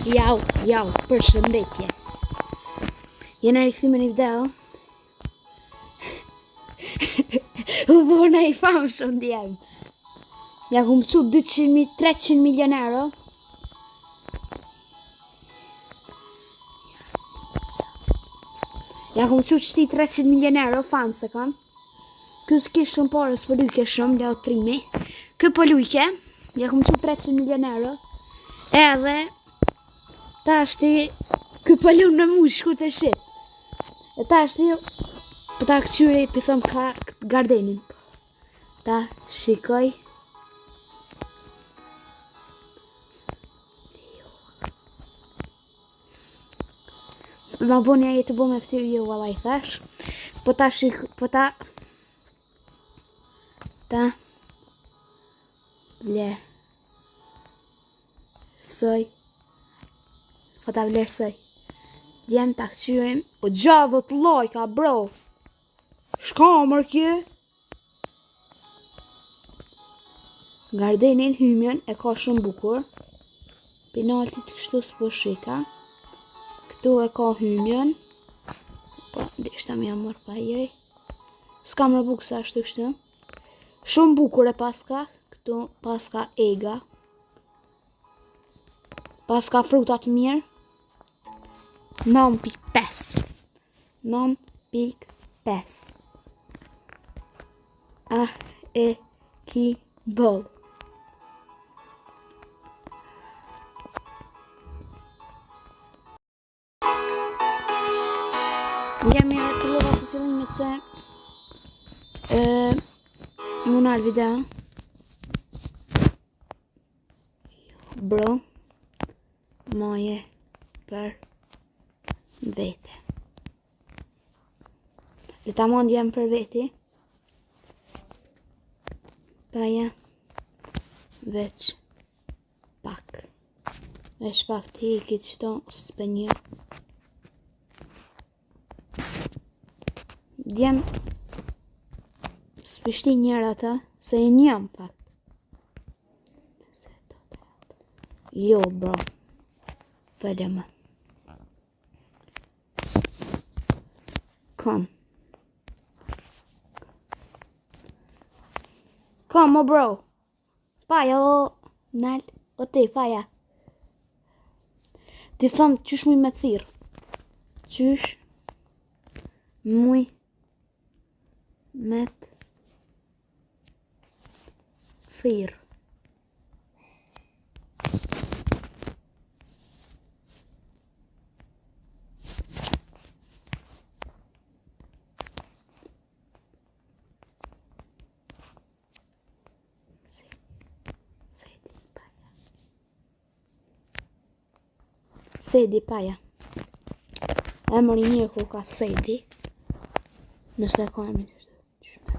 Jau, përshëndetje. Jena rikëthy me një video. U bona I famë shumë djemë. Ja ku më cu 300 milion euro. Ja ku më cu qëti 300 milion euro, fanë se kam. Kësë kishë shumë porës, për lujke shumë, le o trimi. Kë për lujke, ja ku më cu 300 milion euro. Edhe ta është kë pëllun në mu shku të shqip. E ta është për ta këqyri për thëmë ka gardenin. Ta shikoj. Ma bonja jetë bo me fëtirë jo vala I thash. Po ta vlerësoj. Po ta vlerësoj. Djem ta këqyrim. O gjadhët lojka, bro. Shka mër kje. Gardenin hymjen e ka shumë bukur. Penaltit kështu s'po shika. Këtu e ka hymjen. Po, ndishta mi amor pa jeri. S'ka më bukë sa ashtu kështu. Shumë bukur e paska. Këtu paska ega. Paska frutat mirë. 9.5. 9.5. E ki bol. Jemi e fillova të fillimit se më nërë video. Bro, moje për vete. Le ta mund jam për veti. Paja veç pak. Veç pak të hiki qëto s'penjë. Djem s'pishti njëra ta, se e njëm fakt. Jo, bro. Pëjde më. Kom, o bro. Paja, o nal, o te, paja. Ti thëmë, qysh muj me thirë? Qysh muj me thirë? Sedi, paja. E mori mirë ku ka sedi. Nëse ka emri të shme.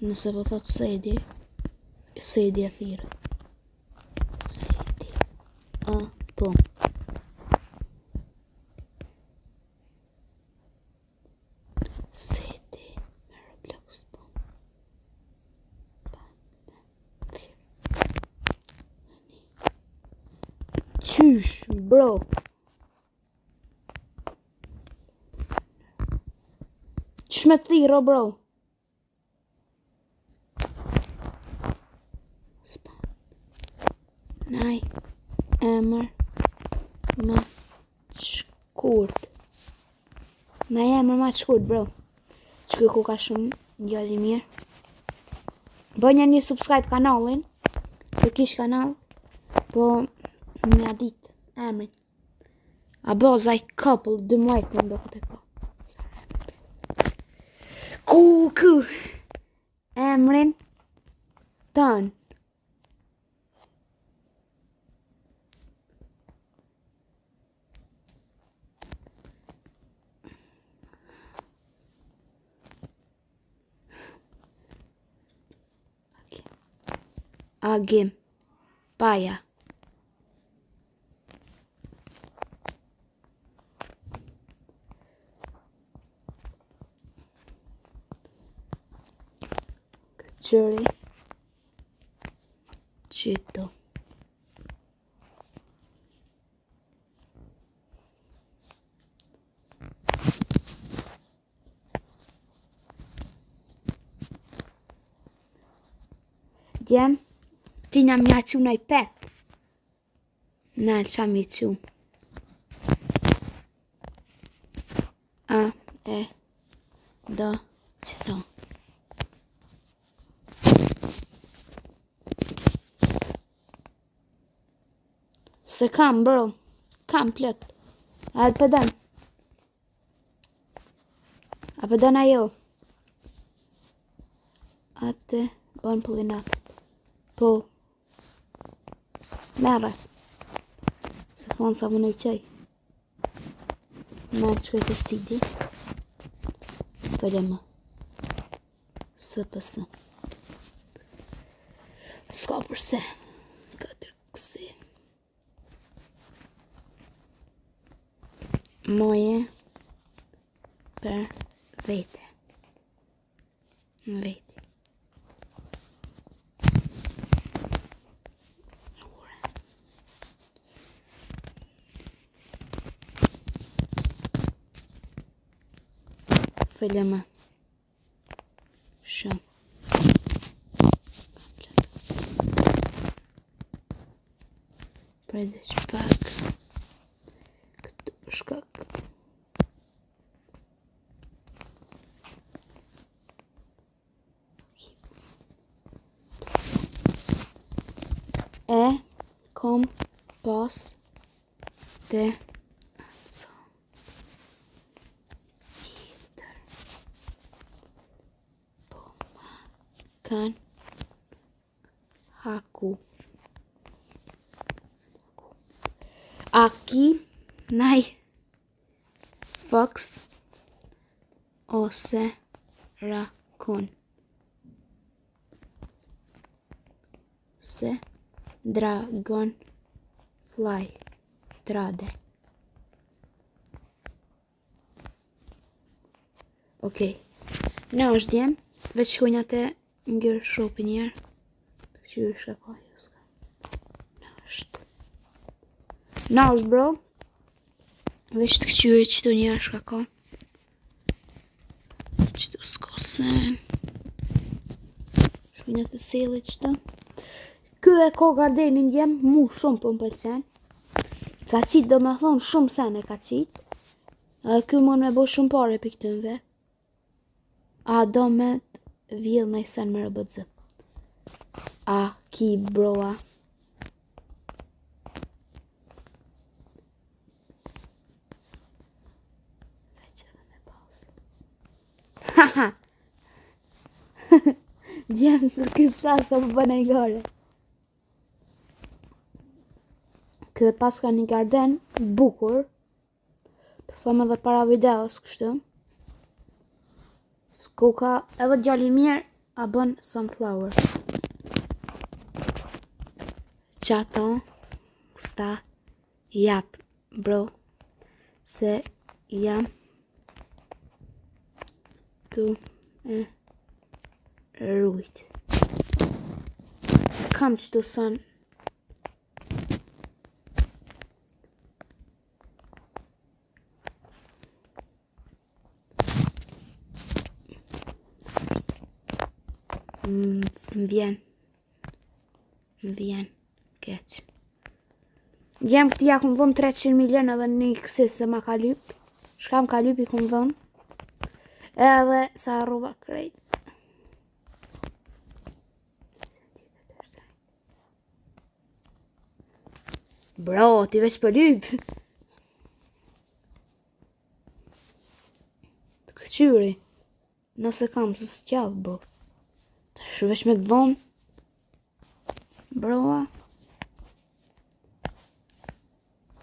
Nëse po thot sedi, sedi e thirë. Sedi. Po. Qysh, bro. Qysh me thiro, bro. Naj, emër më shkurt. Naj emër më shkurt, bro. Qëky ku ka shumë djali mirë. Bënja një subscribe kanalin. Se kish kanal. Po me adit emrin. A bozaj couple 12 më do këtë ka. Ku emrin tën. Agim paja. qëri. Qito. Djem, ti nga mja që në i pet. Në qa mi që. A, e, do, qëto. Se kam, bro. Kam plët. A të pëdën. A pëdën ajo. A të bën pëllinat. Po. Mere. Se thonë sa më në i qaj. Merë që këtë sidi. Pëllë më. Së pësë. Ska përse. Këtër kësi. Moje. Për vete. Vete. Pëllë më. Shumë. Prede që pak. Këtu shkak. E kom pas të kan haku. Aki naj fox ose rakun. Se dragon fly. Trade. Okej. Në është djem, veç shkojnë atë ngërë shopi njerë. Që është ka juska. Në është bro. Veç të këqyre që të njerë shka ka. Që të skosen. Shkojnë atë seli që të. Kjo e ka gardenin djem, mu shumë për më pëlqen. Ka qitë do me thonë shumë sen e ka qitë. A kjo mund me bo shumë pare për këtënve. A do me të vjell në i sen më rëbëdzë. A ki broa. Veq edhe me pausë. Haha. Gjemë të kësë pas ka më bëna i gare. Kjo e pas ka një garden bukur. Të thëmë edhe para videos kështu. S'ko ka edhe gjalli mirë a bën sunflower. Qato sta jap bro. Se jam tu e rujt. Kam që të son. Më vjen keq. Jem këti ja këmë dhëm 300 milion edhe një kësi se ma ka lyp. Shka më ka lyp i këmë dhëm. Edhe sa arruva krejt. Bro, ti veç për lyp. Të këqyri. Nëse kam së së qavë, bro. Të shvesh me dhonë. Broa.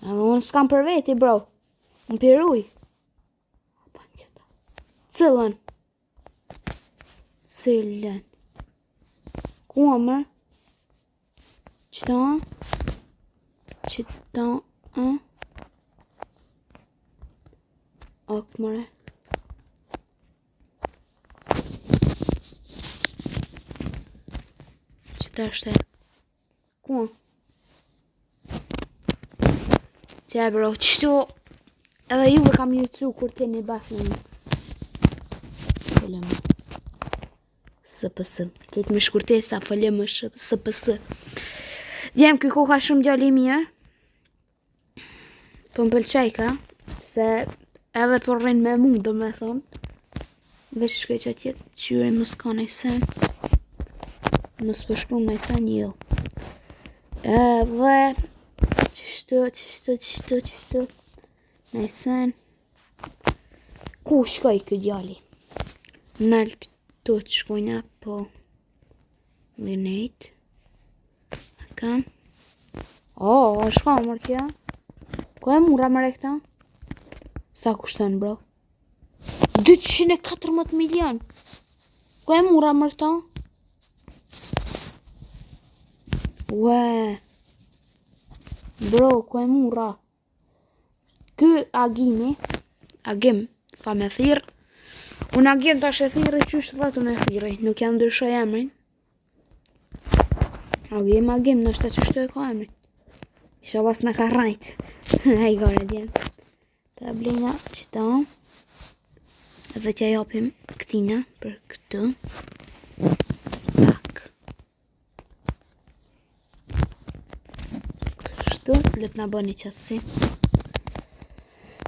Edhe unë s'kam për veti, bro. Unë piruj. Cilën? Cilën? Ku amër? Qëta? Qëta? Akmëre. të është e. Ku? Që e bro, qështu edhe juve kam jutsu kur të një bashkë në Folëm SPS. Këtë me shkurtesa, folëm SPS. Djem këj koka shumë djali mirë. Po më pëlqej ka, se edhe për rrinë me mund, do me thonë. Veç shkoj që atjetë, qyre mos ka nejsen. Mos përshkru nejsen, jo. Edhe, qështu. Nejsen. Ku shkoj kjo djali? Nalt të shkojna, po. Linejt. Kam. Shka mërë kja. Ko e mura mëre këta? Sa kushton, bro? 214 milion. Ko e mura mërë këta? Ue. Bro, ko e mura? Kë agim, fa me thirë. Unë agim tash e thirë, qysh të dhe të në thirë. Nuk jam ndryshoj emrin. Agim, nështë të qështu e ka emrin. Inshallah s'na ka rajt. I gore djem. Ta blejna qëta. Edhe t'ja japim këtina për këtë. Tak. Kështu, let na bëni qatësi.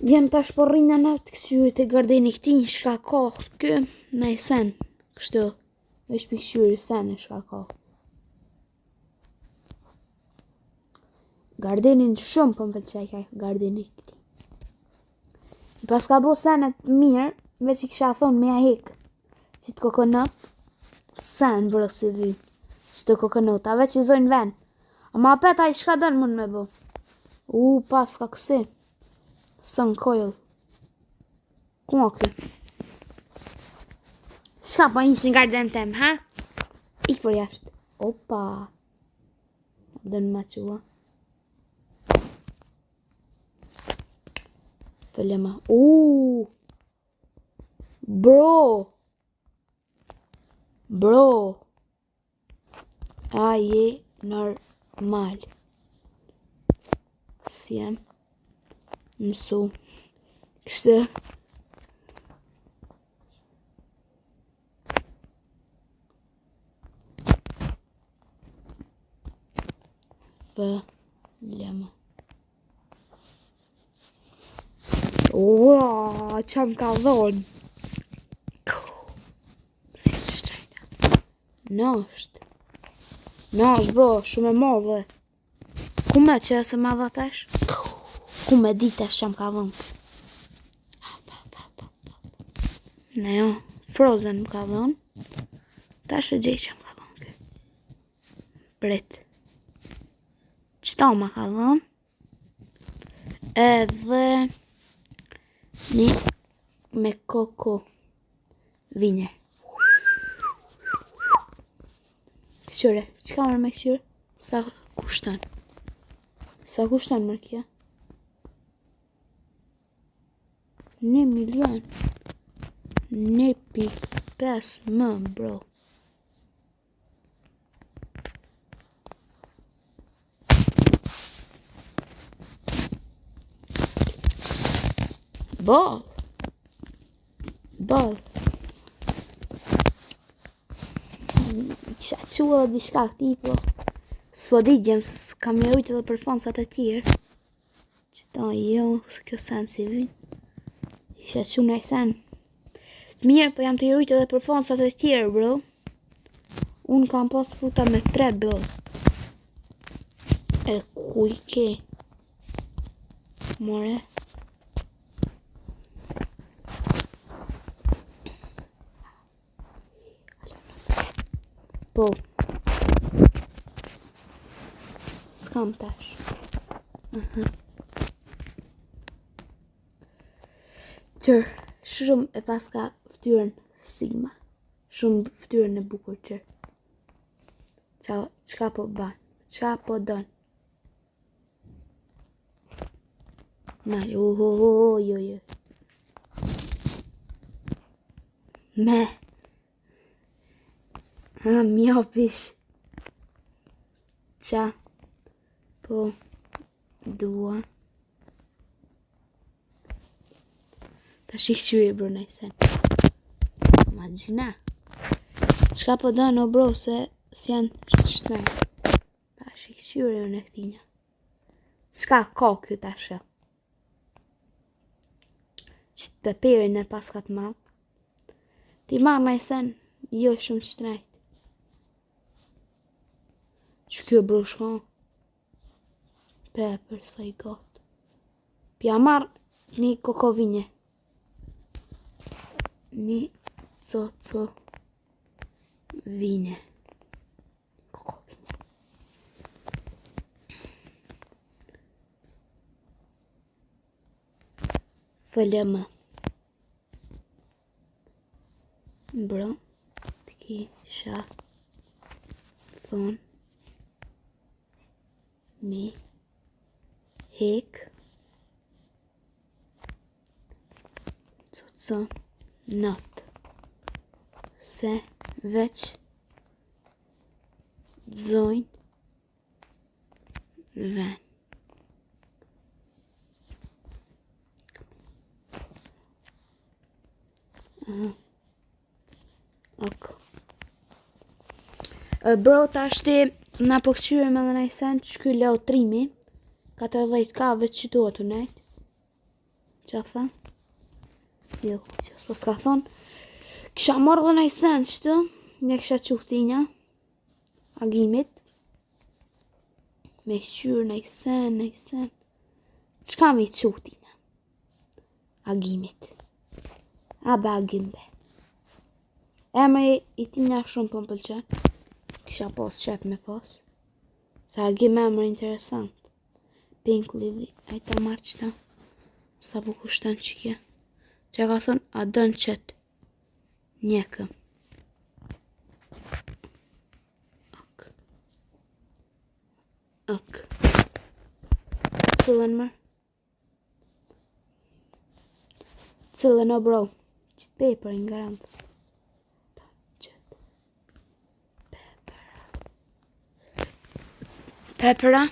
Djem tash po rrina natë kësyrit e gardeni këti, shka ka kë, na i sen. Kështu, vesh për kësyrit sen e shka ka. Gardenin shumë për më pëlqej ka gardeni këti. I pas ka bo senet mirë, veç i kisha thonë me a hekë. Që të kokonot, sen bro si vynë. Që të kokonot, a veç i zojnë ven. A ma peta i shka dënë mund me bo. Pas ka kësi. Sun coil. Ku a kë? Shka po ishë në garden tem, ha? Ik për jashtë. Opa. Dënë ma qua. Fëllema. Bro. A je normal. Si jam. Mësu. Kështë. Fëllema. Ua, qa më ka dhonë. Si të shtrejta. Nasht, bro, shumë e madhe. Ku me që e se ma dha tash? Ku me di tash qa më ka dhonë. Ne jo, Frozen më ka dhonë. Tash e gjej qa më ka dhonë. Bret. Qëta më ka dhonë. Edhe... Një me koko vine. Këshyre, qëka mërë me këshyre? Sa kushton? Sa kushton mërë kja? 1 milion. 1.5 më, bro. Ball. Kisha qua di shka këti, po. S'po di gjem, se s'kam mjerujt edhe për fonsat e tjerë. Qëta jo, se kjo sen si vinë. Kisha qua nëj sen. Mirë, po jam të mjerujt edhe për fonsat e tjerë, bro. Unë kam pas fruta me 3, bro. E kuj ke. More. Po. S'kam tash. Qër, shumë e pas ka ftyrën Sigma. Shumë ftyrën e bukur qër. Qka po ban? Qka po don? Nalë, jo. Me. Mjopish. qa po dua ta shikëshyri bro në sen. Imagjina. Qka po dojnë o bro se s'janë shtrenjt. Ta shikëshyri në këtina. Qka ka kjo ta shë? Që të peperin e paskat malë. Ti marrë në sen, jo shumë shtrenjt. Që kjo bro shka? Pepper, sa i gotë. Pja marrë një kokovinje. Një coco vine. Kokovinje. Fëllëmë. Bro, të kisha thonë mi hek coco not se veç dzojnë ven. Ok. Bro, ta shti na po këqyrim edhe në sen që shky leo trimi 14k veç që duhet të nejt. Që tha? Jo, që s'po s'ka thonë. Kisha marrë dhe në sen që të, një kisha quhtinja agimit. Me qyrë në sen. Qka me quhtinja? Agimit. Abe agimbe. Emri i tinja shumë për më pëlqen. Kisha pas qef me pas. Sa agim emri interesant. Pink Lily. A i ta marrë qëta. Sa po kushtan që kje. Që ka thonë, a dënë qëtë. Njekëm. Ok. Cëllën mërë? Cëllën o bro. Qëtë paper nga randë. Pepera.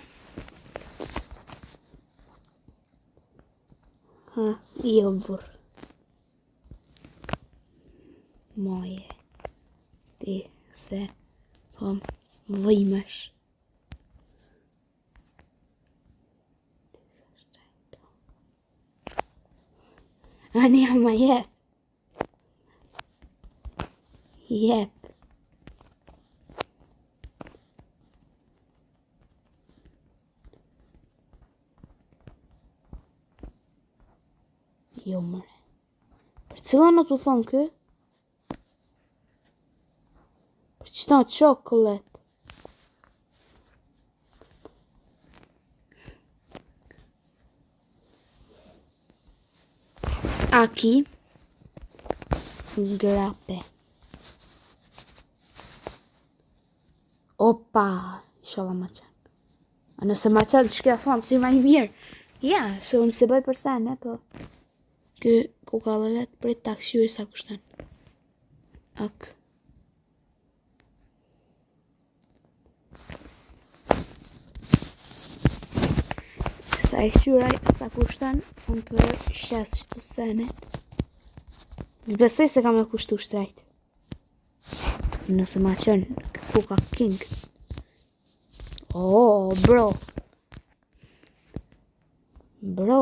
Jo vur. Moje. Ti se po dhimesh. Ani ama jep. Jep. Jo mëre. Për cila në të thonë kë? Për qëta çokolet. Aki. Grape. Opa. Ishala ma qenë. A nëse ma qenë që kja thonë si ma i mirë. Ja, se unë se bëj për sen, po. Kë kokallë vetë për ta këshyri sa kushten. Ok. Sa e këshyraj sa kushten, unë për shes që të stenet. Zbesoj se ka me kushtu shtrejt. Nëse ma qenë Coca King. Oh, bro. Bro.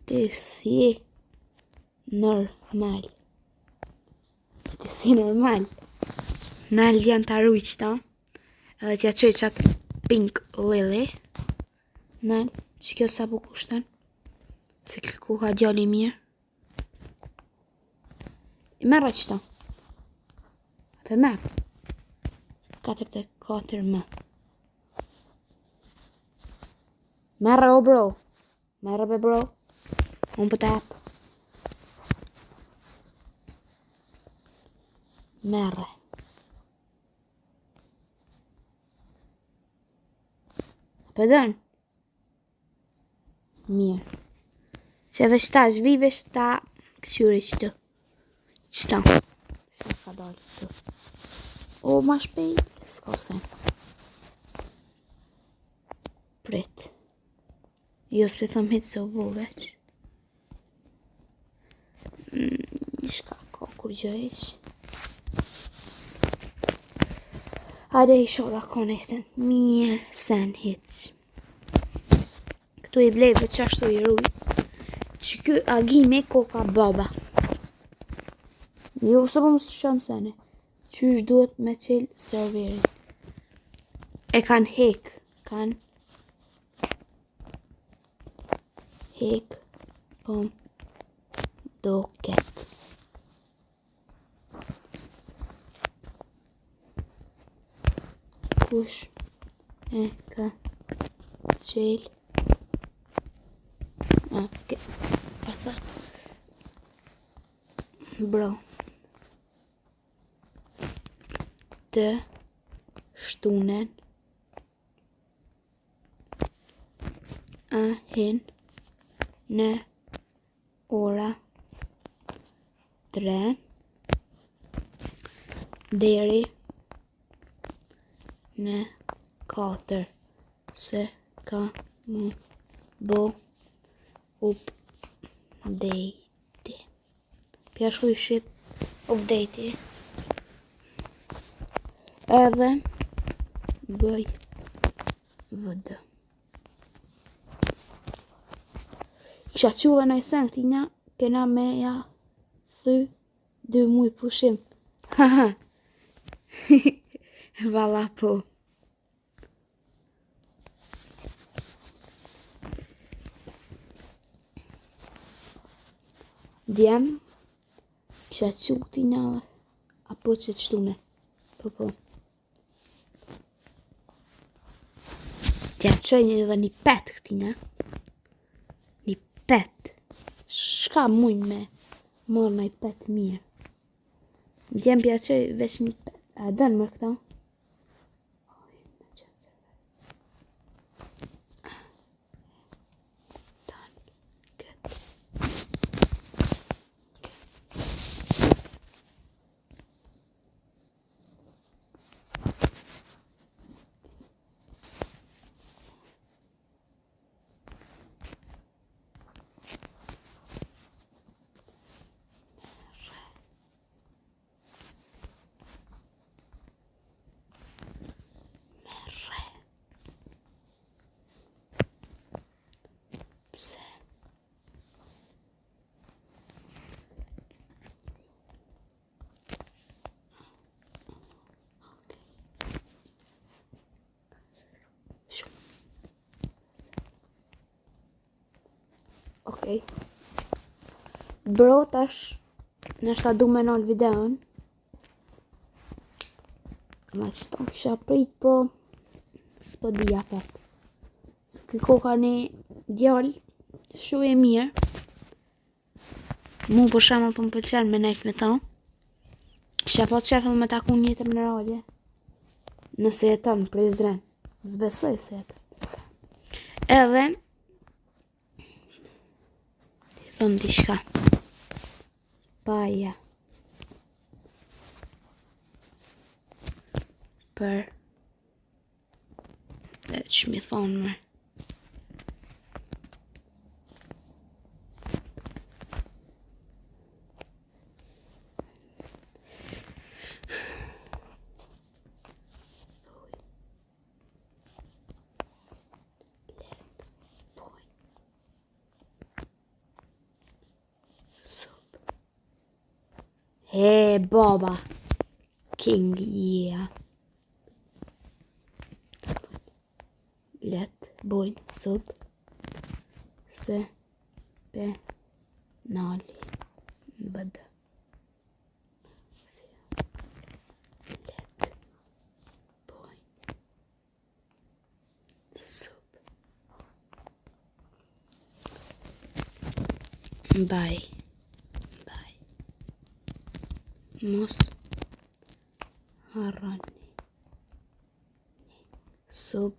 Ti si normal. Ti si normal. Në janë të arruj qëta. Edhe t'ja qoj qatë Pink Lily. Në që kjo sa po kushten. Se kjo ku ka djali mirë. I merra qëta. Për merë. 44 më. Merra o bro. Merra be bro. Unë për tap. Merre. Për dënë? Mirë. Se veç ta zhvivesh ta këshyri qëtë. Qëta. Qa ka dalë të. O, ma shpejt. S'ka sen. Prit. Jo, s'pe thëm hitë se u bo veç. Shka ka kur gjë eq. Hajde i shoda ka në sen. Mirë sen hitë. Këtu i blejve që ashtu i ruj. Që kë agime koka baba. Jo, së po më së qanë sene. Qysh duhet me qelë serverin. E kanë hek. Kanë hek. Po do ketë. Kush e ka qelë. Ok. Pa tha. Bro. Të shtunen ahin në ora 3 deri në 4 se ka mu bo update. Pja shkuj shqip update. Edhe bëj vëdë. Kisha quve në i sen këtina, kena me ja thy 2 muj pushim. Haha. Vala po. Djem, kisha quve këtina, apo që të shtune. Po. Tja të qojnë edhe një pet këtina. Një pet. Shka mujnë me morë një pet mirë. Djem pja të qojnë veç një pet. A dënë më këta? Pse? Okej. Bro, tash nështë du me nalë videon. Ma qëto kisha prit, po s'po dhja pet. Se këko ka një djallë shu e mirë. Mu për shemë për më pëlqen me nejt me ta. Kisha po të qefën me taku njëtër në radje. Nëse jeton për Prizren. Zbesoj se jeton. Edhe ti thëmë t'i shka. Paja. Për dhe që mi thonë më. Hey, baba. King, yeah. Let bojnë sup se penali vëdë. Let bojnë sup. Bye. Mos harroni sup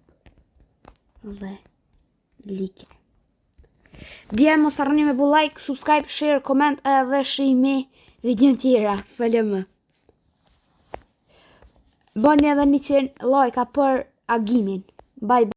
dhe like. Dje mos harroni me bu like, subscribe, share, comment edhe shimi video tjera. Falem. Bëni edhe 100 like për agimin. Bye.